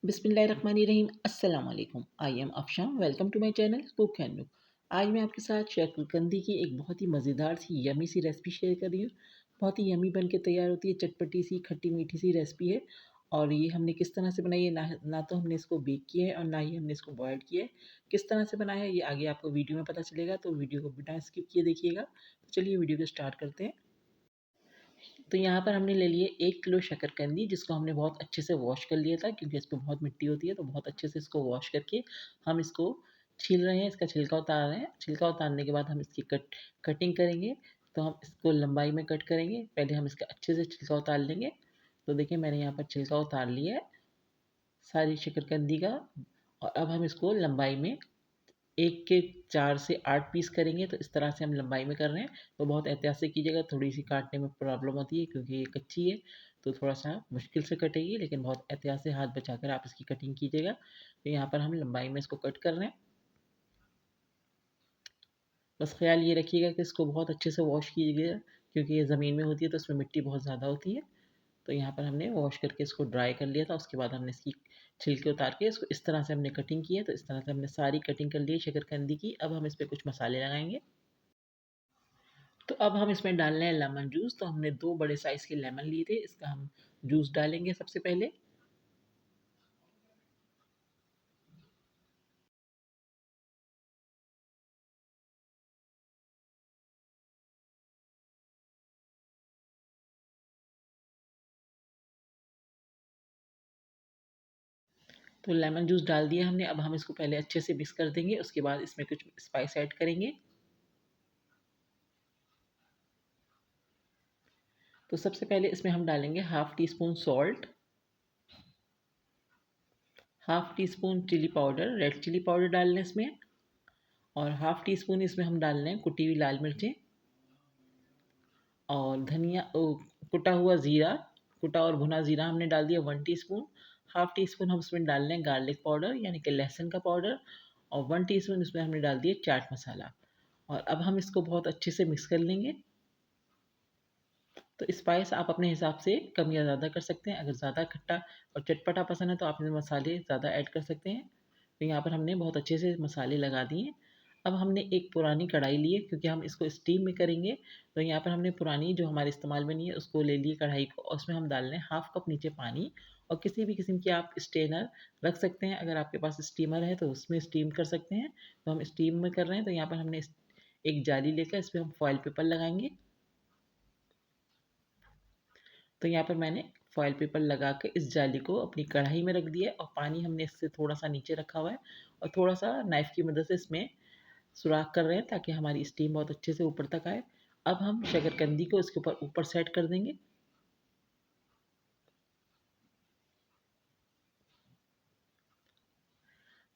बिस्मिल्लाहिर्रहमानिर्रहीम अस्सलाम वालेकुम। I am Afshan, welcome to my channel cook and look. आज मैं आपके साथ शकरकंदी की एक बहुत ही मज़ेदार सी यमी सी रेसिपी शेयर कर रही हूँ। बहुत ही यमी बन के तैयार होती है, चटपटी सी खट्टी मीठी सी रेसिपी है। और ये हमने किस तरह से बनाई है, ना तो हमने इसको बेक किया है और ना ही हमने इसको बॉयल्ड किया है। किस तरह से बनाया है ये आगे आपको वीडियो में पता चलेगा, तो वीडियो को बिना स्किप किए देखिएगा। तो चलिए वीडियो को स्टार्ट करते हैं। तो यहाँ पर हमने ले लिए 1 किलो शकरकंदी, जिसको हमने बहुत अच्छे से वॉश कर लिया था, क्योंकि इस पे बहुत मिट्टी होती है। तो बहुत अच्छे से इसको वॉश करके हम इसको छील रहे हैं, इसका छिलका उतार रहे हैं। छिलका उतारने के बाद हम इसकी कटिंग करेंगे। तो हम इसको लंबाई में कट करेंगे। पहले हम इसका अच्छे से छिलका उतार लेंगे। तो देखिए मैंने यहाँ पर छिलका उतार लिया है सारी शकरकंदी का। और अब हम इसको लंबाई में 1 के 4 से 8 पीस करेंगे। तो इस तरह से हम लंबाई में कर रहे हैं। तो बहुत एहतियात से कीजिएगा, थोड़ी-सी काटने में प्रॉब्लम होती है क्योंकि ये कच्ची है, तो थोड़ा-सा मुश्किल से कटेगी, लेकिन बहुत एहतियात से हाथ बचाकर आप इसकी कटिंग कीजिएगा। तो यहाँ पर हम लंबाई में इसको कट कर रहे हैं। बस ख़्याल ये रखिएगा कि इसको बहुत अच्छे से वॉश कीजिएगा, क्योंकि ये ज़मीन में होती है तो इसमें मिट्टी बहुत ज़्यादा होती है। तो यहाँ पर हमने वॉश करके इसको ड्राई कर लिया था। उसके बाद हमने इसकी छिलके उतार के इसको इस तरह से हमने कटिंग की है। तो इस तरह से हमने सारी कटिंग कर ली है शकरकंदी की। अब हम इस पे कुछ मसाले लगाएँगे। तो अब हम इसमें डालना है लेमन जूस। तो हमने 2 बड़े साइज़ के लेमन लिए थे, इसका हम जूस डालेंगे सबसे पहले। तो लेमन जूस डाल दिया हमने। अब हम इसको पहले अच्छे से मिक्स कर देंगे, उसके बाद इसमें कुछ स्पाइस ऐड करेंगे। तो सबसे पहले इसमें हम डालेंगे half teaspoon salt, half teaspoon chilli powder, red chilli powder डालना है इसमें, और हाफ़ टी स्पून इसमें हम डाल रहे हैं कुटी हुई लाल मिर्चें, और कुटा हुआ ज़ीरा, कुटा और भुना ज़ीरा हमने डाल दिया 1 टीस्पून। हाफ़ टी स्पून हम इसमें डाल रहे हैं गार्लिक पाउडर यानी कि लहसुन का पाउडर, और 1 टीस्पून इसमें हमने डाल दिया चाट मसाला। और अब हम इसको बहुत अच्छे से मिक्स कर लेंगे। तो स्पाइस आप अपने हिसाब से कम या ज़्यादा कर सकते हैं। अगर ज़्यादा खट्टा और चटपटा पसंद है तो आप इसमें मसाले ज़्यादा ऐड कर सकते हैं। तो यहाँ पर हमने बहुत अच्छे से मसाले लगा दिए। अब हमने एक पुरानी कढ़ाई ली है, क्योंकि हम इसको स्टीम में करेंगे। तो यहाँ पर हमने पुरानी जो हमारे इस्तेमाल में नहीं है उसको ले लिए कढ़ाई को, और उसमें हम डाल रहे हैं हाफ़ कप नीचे पानी। और किसी भी किस्म की आप स्ट्रेनर रख सकते हैं। अगर आपके पास स्टीमर है तो उसमें स्टीम कर सकते हैं। तो हम स्टीम में कर रहे हैं। तो यहाँ पर हमने एक जाली लेकर इस पे हम फॉइल पेपर लगाएँगे। तो यहाँ पर मैंने फॉइल पेपर लगा के इस जाली को अपनी कढ़ाई में रख दिया है, और पानी हमने इससे थोड़ा-सा नीचे रखा हुआ है, और थोड़ा-सा नाइफ़ की मदद से इसमें सुराख कर रहे हैं ताकि हमारी स्टीम बहुत अच्छे से ऊपर तक आए। अब हम शकरकंदी को इसके ऊपर ऊपर सेट कर देंगे।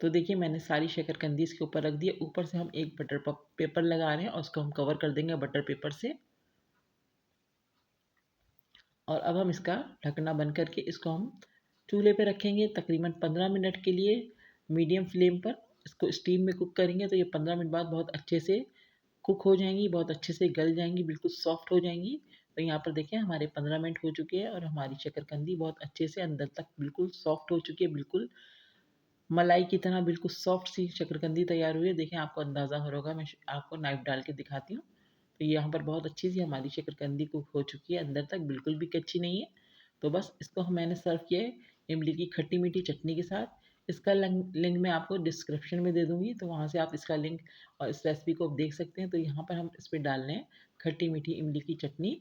तो देखिए मैंने सारी शकरकंदी इसके ऊपर रख दी है। ऊपर से हम एक बटर पेपर लगा रहे हैं, और उसको हम कवर कर देंगे बटर पेपर से। और अब हम इसका ढकना बंद करके इसको हम चूल्हे पे रखेंगे तकरीबन 15 मिनट के लिए, मीडियम फ्लेम पर। इसको स्टीम में कुक करेंगे तो ये 15 मिनट बाद बहुत अच्छे से कुक हो जाएँगी, बहुत अच्छे से गल जाएँगी, बिल्कुल सॉफ्ट हो जाएँगी। तो यहाँ पर देखिए हमारे 15 मिनट हो चुके हैं, और हमारी शकरकंदी बहुत अच्छे से अंदर तक बिल्कुल सॉफ्ट हो चुकी है, बिल्कुल मलाई की तरह बिल्कुल सॉफ्ट सी शकरकंदी तैयार हुई है। देखिए आपको अंदाज़ा हो रहा होगा, मैं आपको नाइफ़ डाल के दिखाती हूँ। तो यहाँ पर बहुत अच्छी सी हमारी शकरकंदी कुक हो चुकी है, अंदर तक बिल्कुल भी कच्ची नहीं है। तो बस इसको मैंने सर्व किया है इमली की खट्टी मीठी चटनी के साथ। इसका लिंक मैं आपको डिस्क्रिप्शन में दे दूँगी, तो वहाँ से आप इसका लिंक और इस रेसिपी को आप देख सकते हैं। तो यहाँ पर हम इस पे डाल रहे हैं खट्टी मीठी इमली की चटनी।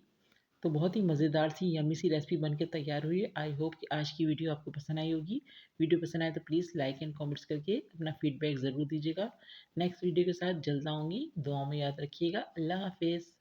तो बहुत ही मज़ेदार सी यम्मी सी रेसिपी बनके तैयार हुई है। आई होप कि आज की वीडियो आपको पसंद आई होगी। वीडियो पसंद आए तो प्लीज़ लाइक एंड कमेंट्स करके अपना फीडबैक ज़रूर दीजिएगा। नेक्स्ट वीडियो के साथ जल्द आऊँगी। दुआओं में याद रखिएगा। अल्लाह हाफ़िज़।